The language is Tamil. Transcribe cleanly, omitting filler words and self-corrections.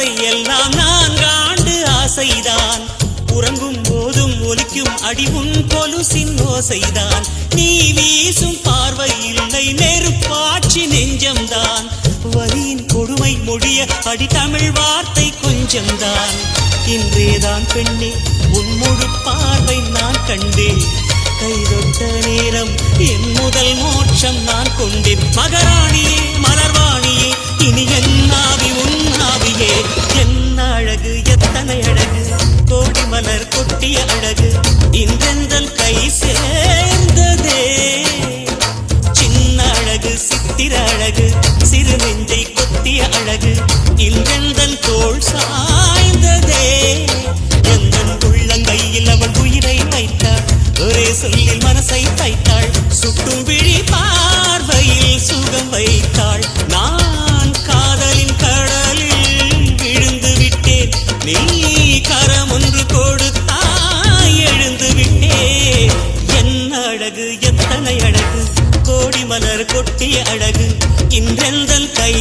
ஆசை எல்லாம் 4 ஆண்டு ஆசைதான். உறங்கும் போதும் ஒலிக்கும் அடிவும் கொலுசின் ஓசைதான். நீ வீசும் பார்வை இல்லை நெருப்பாட்சி நெஞ்சம்தான். வலியின் கொடுமை மொழிய அடி தமிழ் வார்த்தை கொஞ்சம்தான். இன்றேதான் பெண்ணே உன் முழு பார்வை நான் கண்டேன். கைதொட்ட நேரம் என் முதல் மோட்சம் நான் கொண்டேன். மகராணியே மலர்வாணியே இனி என்னாவி உன்னாவியே. என்ன அழகு எத்தனை அழகு கோடி மலர் கொட்டிய அழகு இன்றெந்தன் கை சேர்ந்ததே. சின்ன அழகு சித்திர அழகு சிறு நெஞ்சை கொத்திய அழகு இன்றெந்தன் தோள் சாய்ந்ததே. எந்தன் உள்ளங்கையில் அவள் உயிரை வைத்தாள். ஒரே சொல்லில் மனசை தைத்தாள். சுட்டும் விழி பார்வையில் சுகம் வைத்தாள். நான் காதலின் கடலில் விழுந்து விட்டேன். நீ கரம் ஒன்று கொடுத்தாய் எழுந்து விட்டேன். என்ன அழகு எத்தனை அழகு கோடி மலர் கொட்டிய அழகு இன்றெந்தன் கை